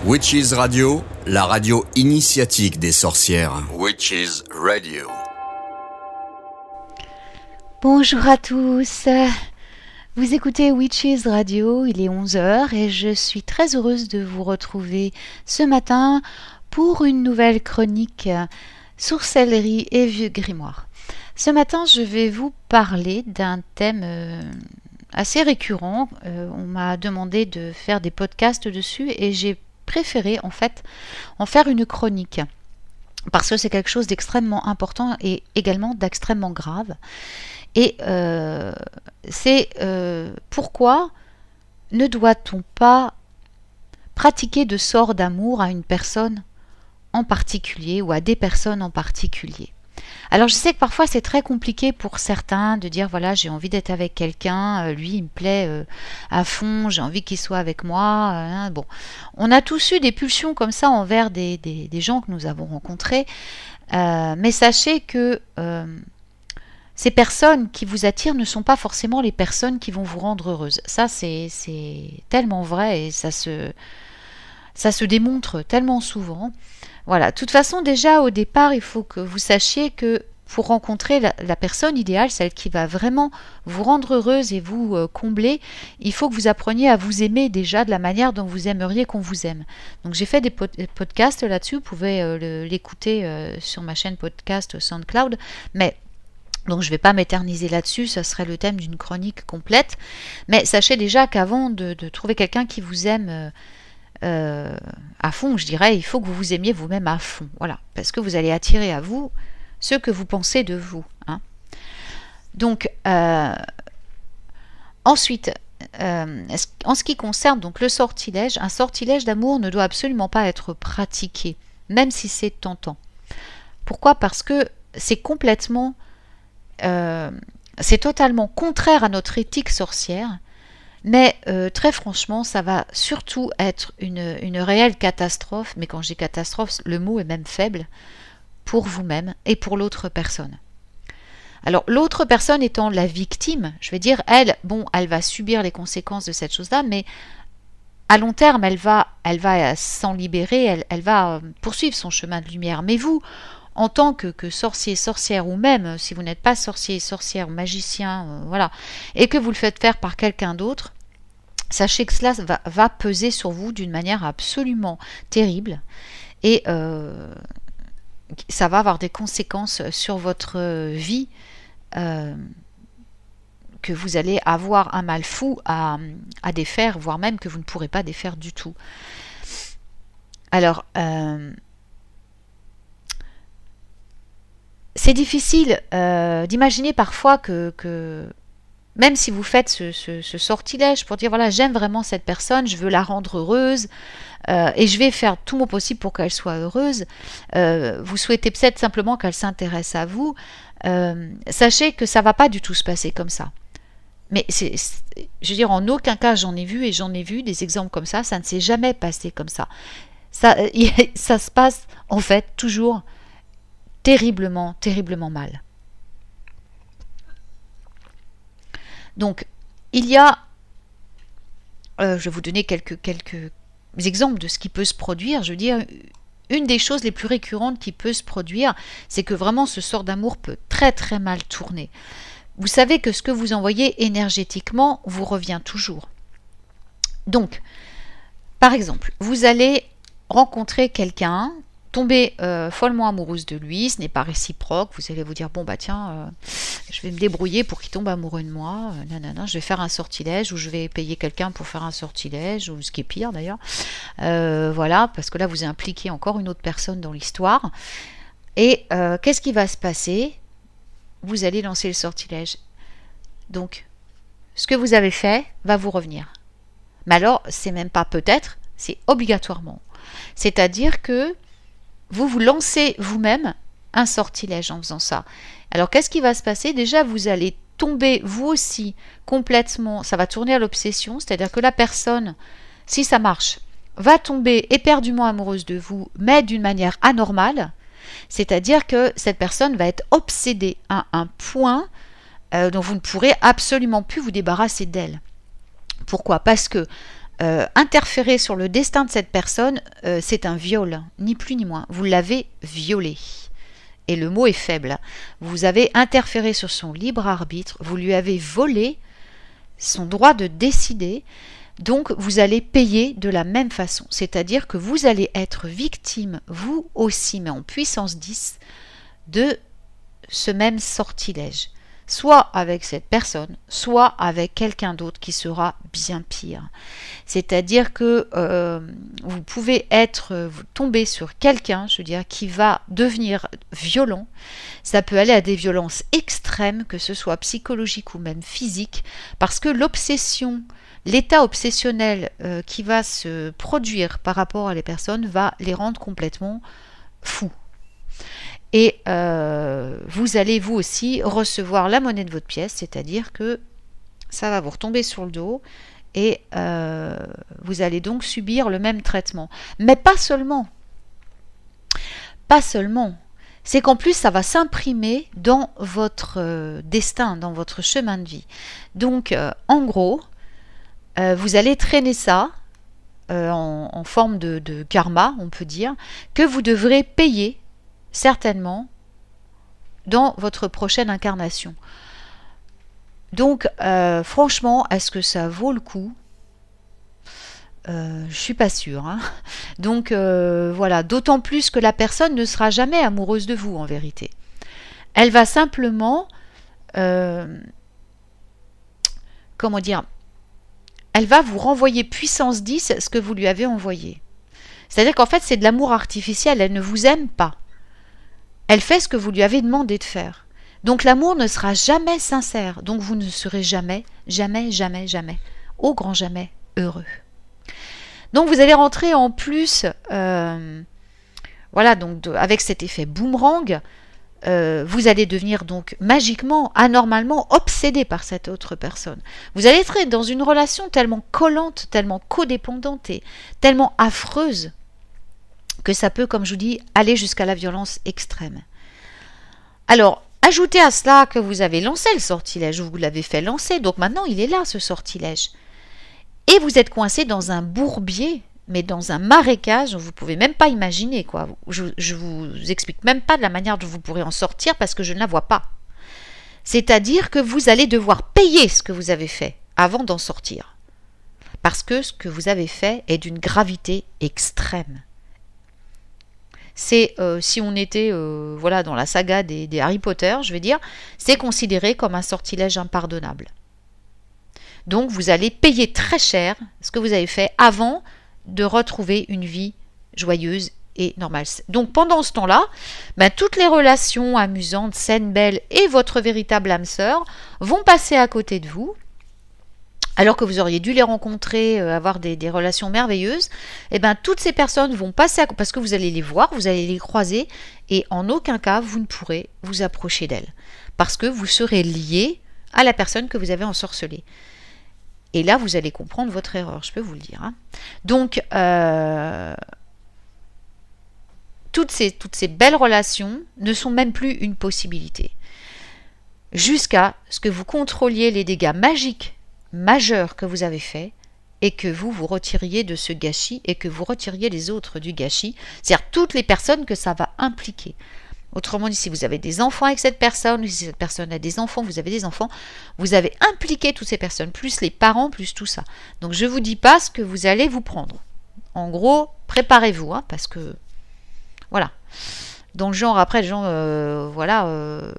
Witches Radio, la radio initiatique des sorcières. Witches Radio. Bonjour à tous, vous écoutez Witches Radio, il est 11h et je suis très heureuse de vous retrouver ce matin pour une nouvelle chronique Sorcellerie et Vieux Grimoire. Ce matin, je vais vous parler d'un thème assez récurrent. On m'a demandé de faire des podcasts dessus et j'ai préféré en fait en faire une chronique parce que c'est quelque chose d'extrêmement important et également d'extrêmement grave. Et c'est pourquoi ne doit-on pas pratiquer de sorts d'amour à une personne en particulier ou à des personnes en particulier. Alors je sais que parfois c'est très compliqué pour certains de dire voilà j'ai envie d'être avec quelqu'un, lui il me plaît à fond, j'ai envie qu'il soit avec moi. Bon, on a tous eu des pulsions comme ça envers des gens que nous avons rencontrés, mais sachez que ces personnes qui vous attirent ne sont pas forcément les personnes qui vont vous rendre heureuse. Ça c'est tellement vrai et ça se démontre tellement souvent. Voilà, de toute façon déjà au départ il faut que vous sachiez que pour rencontrer la personne idéale, celle qui va vraiment vous rendre heureuse et vous combler, il faut que vous appreniez à vous aimer déjà de la manière dont vous aimeriez qu'on vous aime. Donc j'ai fait des podcasts là-dessus, vous pouvez l'écouter sur ma chaîne podcast SoundCloud, mais donc je ne vais pas m'éterniser là-dessus, ça serait le thème d'une chronique complète, mais sachez déjà qu'avant de trouver quelqu'un qui vous aime à fond, je dirais, il faut que vous vous aimiez vous-même à fond, voilà, parce que vous allez attirer à vous ce que vous pensez de vous. Hein. Donc, ensuite, en ce qui concerne donc le sortilège, un sortilège d'amour ne doit absolument pas être pratiqué, même si c'est tentant. Pourquoi ? Parce que c'est complètement, c'est totalement contraire à notre éthique sorcière. Mais très franchement, ça va surtout être une réelle catastrophe, mais quand je dis catastrophe, le mot est même faible, pour vous-même et pour l'autre personne. Alors l'autre personne étant la victime, je vais dire, elle va subir les conséquences de cette chose-là, mais à long terme, elle va s'en libérer, elle va poursuivre son chemin de lumière. Mais vous, en tant que sorcier, sorcière, ou même si vous n'êtes pas sorcier, sorcière, magicien, voilà, et que vous le faites faire par quelqu'un d'autre, sachez que cela va peser sur vous d'une manière absolument terrible et ça va avoir des conséquences sur votre vie que vous allez avoir un mal fou à défaire, voire même que vous ne pourrez pas défaire du tout. Alors, c'est difficile d'imaginer parfois que même si vous faites ce sortilège pour dire voilà j'aime vraiment cette personne, je veux la rendre heureuse et je vais faire tout mon possible pour qu'elle soit heureuse, vous souhaitez peut-être simplement qu'elle s'intéresse à vous, sachez que ça ne va pas du tout se passer comme ça. Mais je veux dire, en aucun cas j'en ai vu des exemples comme ça ne s'est jamais passé comme ça. Ça se passe en fait toujours terriblement, terriblement mal. Donc, il y a, je vais vous donner quelques exemples de ce qui peut se produire. Je veux dire, une des choses les plus récurrentes qui peut se produire, c'est que vraiment ce sort d'amour peut très très mal tourner. Vous savez que ce que vous envoyez énergétiquement vous revient toujours. Donc, par exemple, vous allez rencontrer quelqu'un, tomber follement amoureuse de lui, ce n'est pas réciproque, vous allez vous dire bon bah tiens, je vais me débrouiller pour qu'il tombe amoureux de moi, je vais faire un sortilège ou je vais payer quelqu'un pour faire un sortilège, ou ce qui est pire d'ailleurs, voilà, parce que là vous impliquez encore une autre personne dans l'histoire, et qu'est-ce qui va se passer ? Vous allez lancer le sortilège, donc ce que vous avez fait va vous revenir, mais alors c'est même pas peut-être, c'est obligatoirement, c'est-à-dire que vous lancez vous-même un sortilège en faisant ça. Alors qu'est-ce qui va se passer ? Déjà, vous allez tomber vous aussi complètement, ça va tourner à l'obsession, c'est-à-dire que la personne, si ça marche, va tomber éperdument amoureuse de vous, mais d'une manière anormale, c'est-à-dire que cette personne va être obsédée à un point dont vous ne pourrez absolument plus vous débarrasser d'elle. Pourquoi ? Parce que interférer sur le destin de cette personne, c'est un viol, ni plus ni moins. Vous l'avez violé. Et le mot est faible. Vous avez interféré sur son libre arbitre, vous lui avez volé son droit de décider, donc vous allez payer de la même façon. C'est-à-dire que vous allez être victime, vous aussi, mais en puissance 10, de ce même sortilège. Soit avec cette personne, soit avec quelqu'un d'autre qui sera bien pire. C'est-à-dire que vous pouvez tomber sur quelqu'un, je veux dire, qui va devenir violent. Ça peut aller à des violences extrêmes, que ce soit psychologiques ou même physiques, parce que l'obsession, l'état obsessionnel qui va se produire par rapport à les personnes va les rendre complètement fous. Et vous allez vous aussi recevoir la monnaie de votre pièce, c'est-à-dire que ça va vous retomber sur le dos et vous allez donc subir le même traitement. Mais pas seulement. Pas seulement. C'est qu'en plus, ça va s'imprimer dans votre destin, dans votre chemin de vie. Donc, en gros, vous allez traîner ça en forme de karma, on peut dire, que vous devrez payer certainement dans votre prochaine incarnation. Donc franchement, est-ce que ça vaut le coup? Je suis pas sûre. Hein. Donc voilà, d'autant plus que la personne ne sera jamais amoureuse de vous en vérité. Elle va simplement comment dire, elle va vous renvoyer puissance 10 ce que vous lui avez envoyé. C'est-à-dire qu'en fait c'est de l'amour artificiel, elle ne vous aime pas. Elle fait ce que vous lui avez demandé de faire. Donc l'amour ne sera jamais sincère. Donc vous ne serez jamais, jamais, jamais, jamais, au grand jamais, heureux. Donc vous allez rentrer en plus, voilà, donc avec cet effet boomerang, vous allez devenir donc magiquement, anormalement obsédé par cette autre personne. Vous allez être dans une relation tellement collante, tellement codépendante et tellement affreuse que ça peut, comme je vous dis, aller jusqu'à la violence extrême. Alors, ajoutez à cela que vous avez lancé le sortilège, vous l'avez fait lancer, donc maintenant il est là ce sortilège. Et vous êtes coincé dans un bourbier, mais dans un marécage, vous ne pouvez même pas imaginer, quoi. Je vous explique même pas de la manière dont vous pourrez en sortir parce que je ne la vois pas. C'est-à-dire que vous allez devoir payer ce que vous avez fait avant d'en sortir. Parce que ce que vous avez fait est d'une gravité extrême. C'est, si on était voilà, dans la saga des Harry Potter, je vais dire, c'est considéré comme un sortilège impardonnable. Donc vous allez payer très cher ce que vous avez fait avant de retrouver une vie joyeuse et normale. Donc pendant ce temps-là, toutes les relations amusantes, saines, belles et votre véritable âme sœur vont passer à côté de vous. Alors que vous auriez dû les rencontrer, avoir des relations merveilleuses, et toutes ces personnes vont passer parce que vous allez les voir, vous allez les croiser, et en aucun cas vous ne pourrez vous approcher d'elles. Parce que vous serez lié à la personne que vous avez ensorcelée. Et là, vous allez comprendre votre erreur, je peux vous le dire. Hein. Donc, toutes ces belles relations ne sont même plus une possibilité. Jusqu'à ce que vous contrôliez les dégâts magiques majeur que vous avez fait et que vous vous retiriez de ce gâchis et que vous retiriez les autres du gâchis, c'est-à-dire toutes les personnes que ça va impliquer. Autrement dit, si vous avez des enfants avec cette personne, ou si cette personne a des enfants, vous avez des enfants, vous avez impliqué toutes ces personnes, plus les parents, plus tout ça. Donc je ne vous dis pas ce que vous allez vous prendre. En gros, préparez-vous, hein, parce que voilà. Dans le genre, après, les gens, je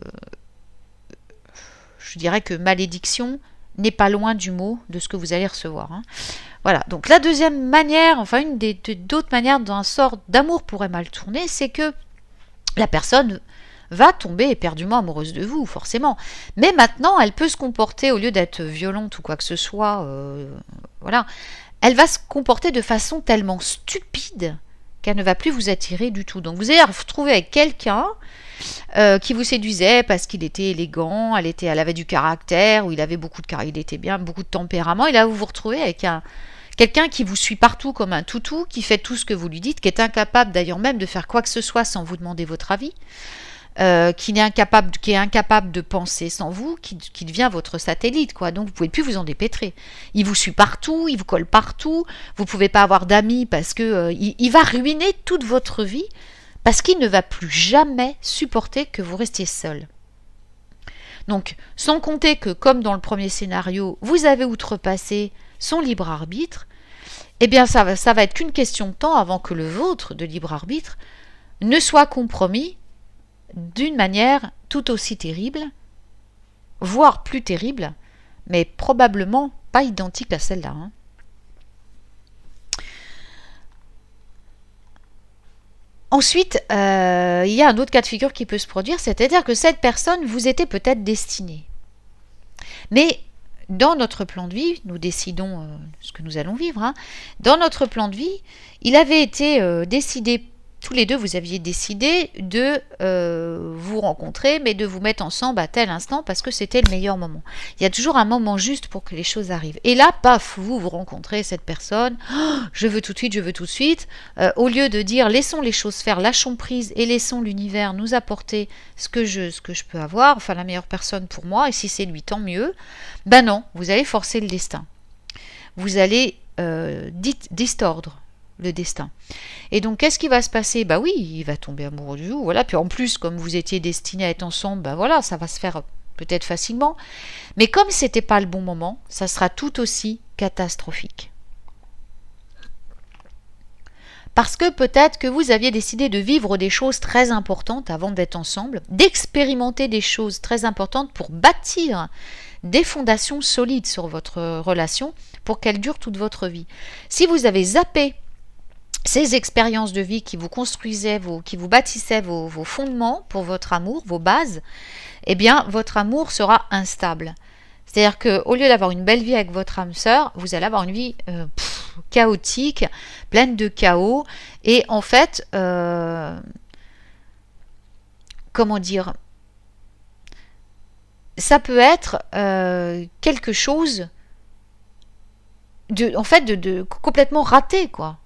dirais que malédiction n'est pas loin du mot de ce que vous allez recevoir. Hein. Voilà, donc la deuxième manière, enfin une d'autres manières dont un sort d'amour pourrait mal tourner, c'est que la personne va tomber éperdument amoureuse de vous, forcément. Mais maintenant, elle peut se comporter, au lieu d'être violente ou quoi que ce soit, voilà, elle va se comporter de façon tellement stupide qu'elle ne va plus vous attirer du tout. Donc vous allez vous retrouver avec quelqu'un qui vous séduisait parce qu'il était élégant, elle avait du caractère, ou il avait il était bien, beaucoup de tempérament, et là vous vous retrouvez avec quelqu'un qui vous suit partout comme un toutou, qui fait tout ce que vous lui dites, qui est incapable d'ailleurs même de faire quoi que ce soit sans vous demander votre avis, qui est incapable de penser sans vous, qui devient votre satellite, quoi. Donc vous pouvez plus vous en dépêtrer. Il vous suit partout, il vous colle partout. Vous pouvez pas avoir d'amis parce que il va ruiner toute votre vie parce qu'il ne va plus jamais supporter que vous restiez seul. Donc, sans compter que, comme dans le premier scénario, vous avez outrepassé son libre arbitre, eh bien ça va être qu'une question de temps avant que le vôtre de libre arbitre ne soit compromis d'une manière tout aussi terrible, voire plus terrible, mais probablement pas identique à celle-là. Hein. Ensuite, il y a un autre cas de figure qui peut se produire, c'est-à-dire que cette personne vous était peut-être destinée. Mais dans notre plan de vie, nous décidons ce que nous allons vivre, hein, dans notre plan de vie, il avait été décidé, tous les deux vous aviez décidé de vous rencontrer, mais de vous mettre ensemble à tel instant parce que c'était le meilleur moment. Il y a toujours un moment juste pour que les choses arrivent. Et là, paf, vous rencontrez cette personne, oh, je veux tout de suite, au lieu de dire laissons les choses faire, lâchons prise et laissons l'univers nous apporter ce que je peux avoir, enfin la meilleure personne pour moi, et si c'est lui, tant mieux. Ben non, vous allez forcer le destin. Vous allez distordre le destin. Et donc, qu'est-ce qui va se passer? Bah oui, il va tomber amoureux de vous, voilà. Puis en plus, comme vous étiez destinés à être ensemble, bah voilà, ça va se faire peut-être facilement. Mais comme c'était pas le bon moment, ça sera tout aussi catastrophique. Parce que peut-être que vous aviez décidé de vivre des choses très importantes avant d'être ensemble, d'expérimenter des choses très importantes pour bâtir des fondations solides sur votre relation pour qu'elle dure toute votre vie. Si vous avez zappé ces expériences de vie qui vous construisaient, qui vous bâtissaient vos fondements pour votre amour, vos bases, eh bien, votre amour sera instable. C'est-à-dire qu'au lieu d'avoir une belle vie avec votre âme sœur, vous allez avoir une vie chaotique, pleine de chaos. Et en fait, comment dire, ça peut être quelque chose de complètement raté, quoi.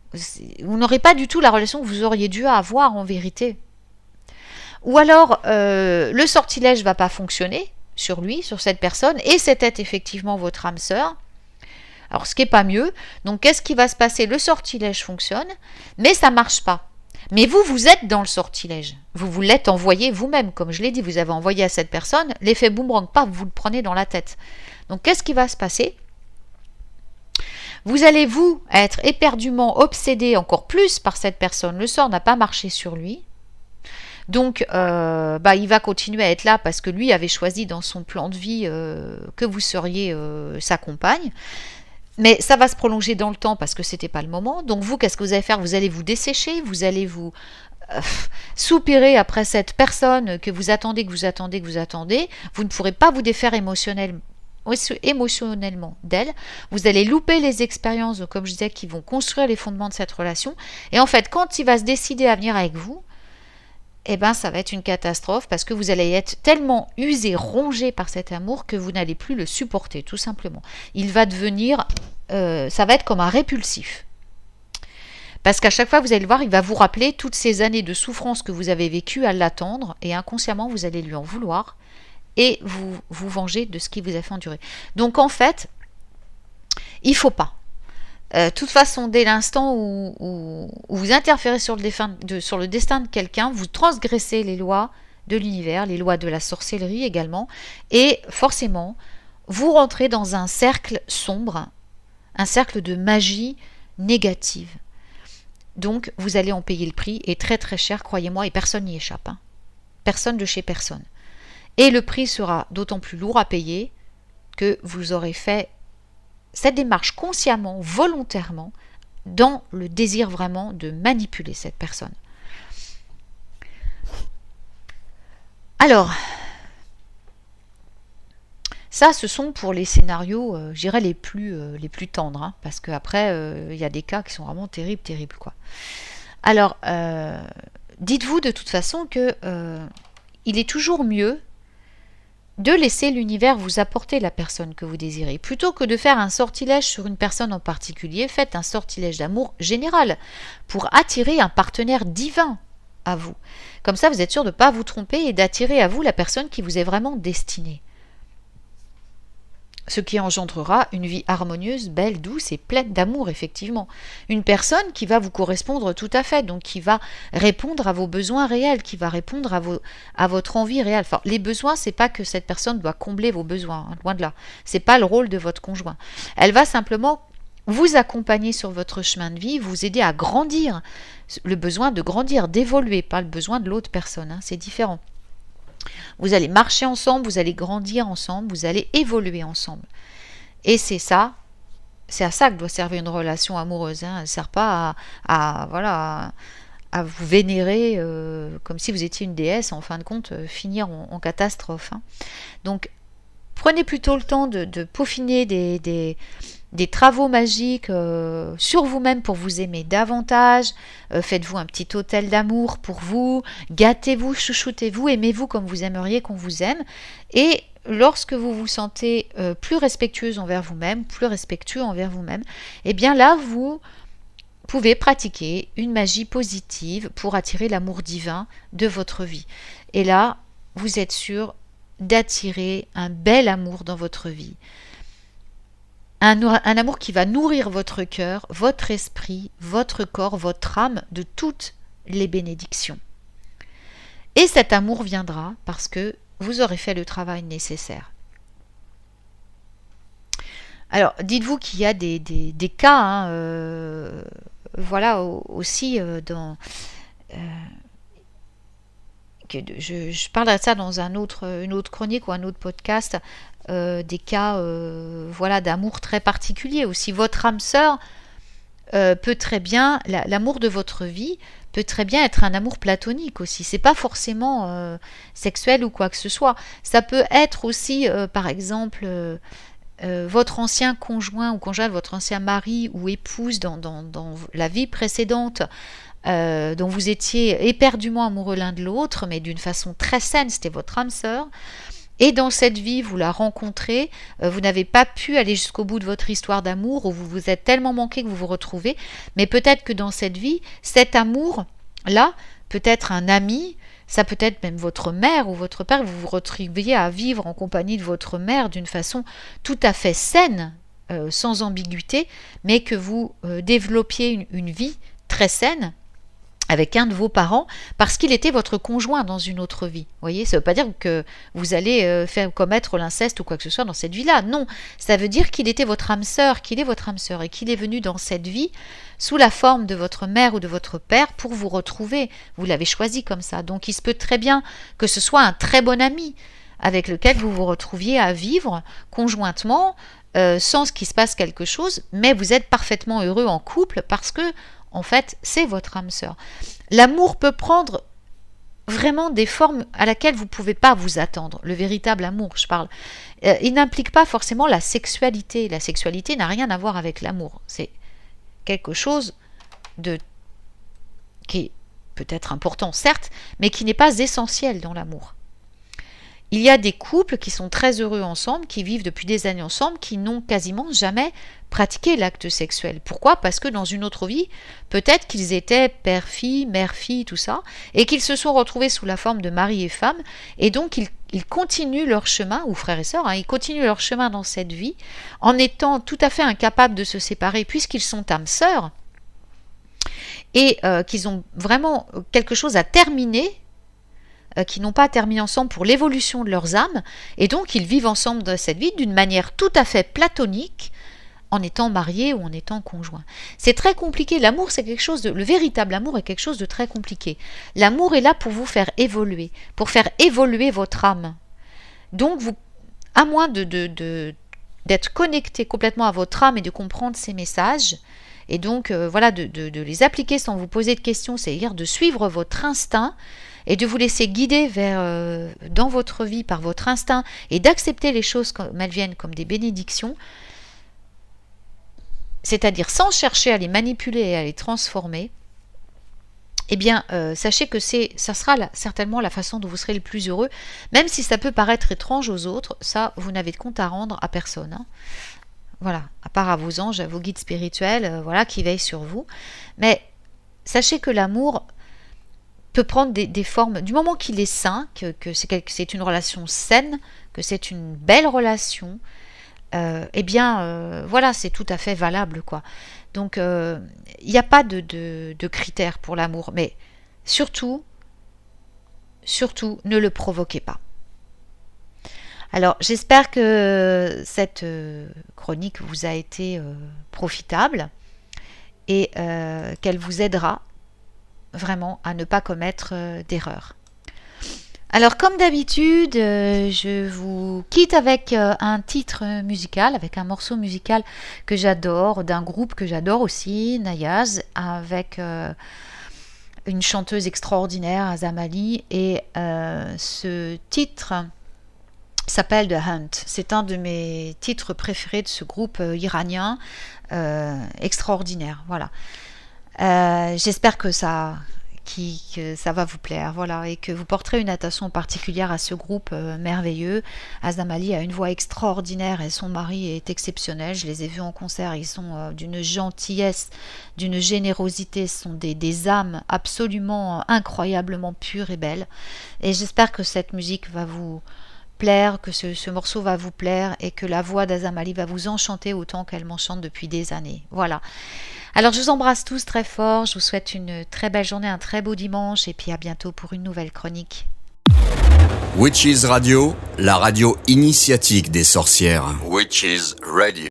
Vous n'aurez pas du tout la relation que vous auriez dû avoir en vérité. Ou alors, le sortilège ne va pas fonctionner sur lui, sur cette personne, et c'était effectivement votre âme sœur. Alors, ce qui n'est pas mieux. Donc, qu'est-ce qui va se passer? Le sortilège fonctionne, mais ça ne marche pas. Mais vous êtes dans le sortilège. Vous l'êtes envoyé vous-même. Comme je l'ai dit, vous avez envoyé à cette personne. L'effet boomerang, pas, vous le prenez dans la tête. Donc, qu'est-ce qui va se passer? Vous allez, être éperdument obsédé encore plus par cette personne. Le sort n'a pas marché sur lui. Donc, il va continuer à être là parce que lui avait choisi dans son plan de vie que vous seriez sa compagne. Mais ça va se prolonger dans le temps parce que c'était pas le moment. Donc vous, qu'est-ce que vous allez faire? Vous allez vous dessécher, vous allez vous soupirer après cette personne que vous attendez. Vous ne pourrez pas vous défaire émotionnellement d'elle. Vous allez louper les expériences, comme je disais, qui vont construire les fondements de cette relation. Et en fait, quand il va se décider à venir avec vous, eh ben, ça va être une catastrophe parce que vous allez être tellement usé, rongé par cet amour que vous n'allez plus le supporter, tout simplement. Il va devenir, ça va être comme un répulsif. Parce qu'à chaque fois, vous allez le voir, il va vous rappeler toutes ces années de souffrance que vous avez vécues à l'attendre et inconsciemment, vous allez lui en vouloir et vous venger de ce qui vous a fait endurer. Donc, en fait, il ne faut pas. De toute façon, dès l'instant où vous interférez sur le destin de quelqu'un, vous transgressez les lois de l'univers, les lois de la sorcellerie également, et forcément, vous rentrez dans un cercle sombre, un cercle de magie négative. Donc, vous allez en payer le prix, et très très cher, croyez-moi, et personne n'y échappe. Hein. Personne de chez personne. Et le prix sera d'autant plus lourd à payer que vous aurez fait cette démarche consciemment, volontairement, dans le désir vraiment de manipuler cette personne. Alors, ça, ce sont pour les scénarios, je dirais, les plus tendres, hein, parce qu'après, il y a des cas qui sont vraiment terribles, quoi. Alors, dites-vous de toute façon que il est toujours mieux de laisser l'univers vous apporter la personne que vous désirez. Plutôt que de faire un sortilège sur une personne en particulier, faites un sortilège d'amour général pour attirer un partenaire divin à vous. Comme ça, vous êtes sûr de ne pas vous tromper et d'attirer à vous la personne qui vous est vraiment destinée. Ce qui engendrera une vie harmonieuse, belle, douce et pleine d'amour, effectivement. Une personne qui va vous correspondre tout à fait, donc qui va répondre à vos besoins réels, qui va répondre à votre envie réelle. Enfin, les besoins, c'est pas que cette personne doit combler vos besoins, hein, loin de là. C'est pas le rôle de votre conjoint. Elle va simplement vous accompagner sur votre chemin de vie, vous aider à grandir. Le besoin de grandir, d'évoluer, pas le besoin de l'autre personne, hein, c'est différent. Vous allez marcher ensemble, vous allez grandir ensemble, vous allez évoluer ensemble. Et c'est à ça que doit servir une relation amoureuse. Hein. Elle ne sert pas à vous vénérer comme si vous étiez une déesse, en fin de compte, finir en catastrophe. Hein. Donc, prenez plutôt le temps de peaufiner des travaux magiques sur vous-même pour vous aimer davantage. Faites-vous un petit hôtel d'amour pour vous, gâtez-vous, chouchoutez-vous, aimez-vous comme vous aimeriez qu'on vous aime. Et lorsque vous vous sentez plus respectueuse envers vous-même, plus respectueux envers vous-même, eh bien là, vous pouvez pratiquer une magie positive pour attirer l'amour divin de votre vie. Et là, vous êtes sûr d'attirer un bel amour dans votre vie. Un amour qui va nourrir votre cœur, votre esprit, votre corps, votre âme de toutes les bénédictions. Et cet amour viendra parce que vous aurez fait le travail nécessaire. Alors, dites-vous qu'il y a des cas, hein, voilà, aussi dans... je parlerai de ça dans une autre chronique ou un autre podcast, des cas voilà, d'amour très particuliers. Aussi, votre âme sœur peut très bien, l'amour de votre vie peut très bien être un amour platonique aussi. C'est pas forcément sexuel ou quoi que ce soit. Ça peut être aussi, par exemple, votre ancien conjoint ou conjointe, votre ancien mari ou épouse dans la vie précédente, dont vous étiez éperdument amoureux l'un de l'autre, mais d'une façon très saine, c'était votre âme sœur. Et dans cette vie, vous la rencontrez, vous n'avez pas pu aller jusqu'au bout de votre histoire d'amour, ou vous vous êtes tellement manqué que vous vous retrouvez, mais peut-être que dans cette vie, cet amour-là, peut-être un ami, ça peut être même votre mère ou votre père, vous vous retrouviez à vivre en compagnie de votre mère d'une façon tout à fait saine, sans ambiguïté, mais que vous développiez une vie très saine, avec un de vos parents, parce qu'il était votre conjoint dans une autre vie. Vous voyez, ça ne veut pas dire que vous allez faire commettre l'inceste ou quoi que ce soit dans cette vie-là. Non, ça veut dire qu'il était votre âme sœur, qu'il est votre âme sœur, et qu'il est venu dans cette vie sous la forme de votre mère ou de votre père pour vous retrouver. Vous l'avez choisi comme ça. Donc il se peut très bien que ce soit un très bon ami avec lequel vous vous retrouviez à vivre conjointement, sans qu'il se passe quelque chose, mais vous êtes parfaitement heureux en couple parce que en fait, c'est votre âme sœur. L'amour peut prendre vraiment des formes à laquelle vous ne pouvez pas vous attendre. Le véritable amour, je parle. Il n'implique pas forcément la sexualité. La sexualité n'a rien à voir avec l'amour. C'est quelque chose qui est peut-être important, certes, mais qui n'est pas essentiel dans l'amour. Il y a des couples qui sont très heureux ensemble, qui vivent depuis des années ensemble, qui n'ont quasiment jamais pratiqué l'acte sexuel. Pourquoi ? Parce que dans une autre vie, peut-être qu'ils étaient père-fille, mère-fille, tout ça, et qu'ils se sont retrouvés sous la forme de mari et femme, et donc ils continuent leur chemin, ou frères et sœurs, hein, ils continuent leur chemin dans cette vie, en étant tout à fait incapables de se séparer, puisqu'ils sont âmes sœurs, et qu'ils ont vraiment quelque chose à terminer, qui n'ont pas terminé ensemble pour l'évolution de leurs âmes, et donc ils vivent ensemble dans cette vie d'une manière tout à fait platonique, en étant mariés ou en étant conjoints. C'est très compliqué. L'amour, c'est quelque chose le véritable amour est quelque chose de très compliqué. L'amour est là pour vous faire évoluer votre âme. Donc, à moins d'être connecté complètement à votre âme et de comprendre ses messages, et donc voilà, de les appliquer sans vous poser de questions, c'est-à-dire de suivre votre instinct, et de vous laisser guider dans votre vie par votre instinct et d'accepter les choses comme elles viennent comme des bénédictions, c'est-à-dire sans chercher à les manipuler et à les transformer, eh bien, sachez que ça sera certainement la façon dont vous serez le plus heureux, même si ça peut paraître étrange aux autres, ça, vous n'avez de compte à rendre à personne. Hein. Voilà, à part à vos anges, à vos guides spirituels, voilà, qui veillent sur vous. Mais sachez que l'amour peut prendre des formes, du moment qu'il est sain, que c'est une relation saine, que c'est une belle relation, voilà, c'est tout à fait valable, quoi. Donc, il n'y a pas de critères pour l'amour, mais surtout, ne le provoquez pas. Alors, j'espère que cette chronique vous a été profitable et qu'elle vous aidera vraiment à ne pas commettre d'erreurs. Alors, comme d'habitude, je vous quitte avec un titre musical, avec un morceau musical que j'adore, d'un groupe que j'adore aussi, Nayaz, avec une chanteuse extraordinaire, Azam Ali, et ce titre s'appelle The Hunt. C'est un de mes titres préférés de ce groupe iranien, extraordinaire. Voilà. J'espère que ça va vous plaire, voilà, et que vous porterez une attention particulière à ce groupe merveilleux. Azam Ali a une voix extraordinaire et son mari est exceptionnel. Je les ai vus en concert, ils sont d'une gentillesse, d'une générosité, ce sont des âmes absolument incroyablement pures et belles. Et j'espère que cette musique va vous plaire, que ce morceau va vous plaire et que la voix d'Azam Ali va vous enchanter autant qu'elle m'enchante depuis des années. Voilà. Alors je vous embrasse tous très fort, je vous souhaite une très belle journée, un très beau dimanche et puis à bientôt pour une nouvelle chronique. Witches Radio, la radio initiatique des sorcières. Witches Radio.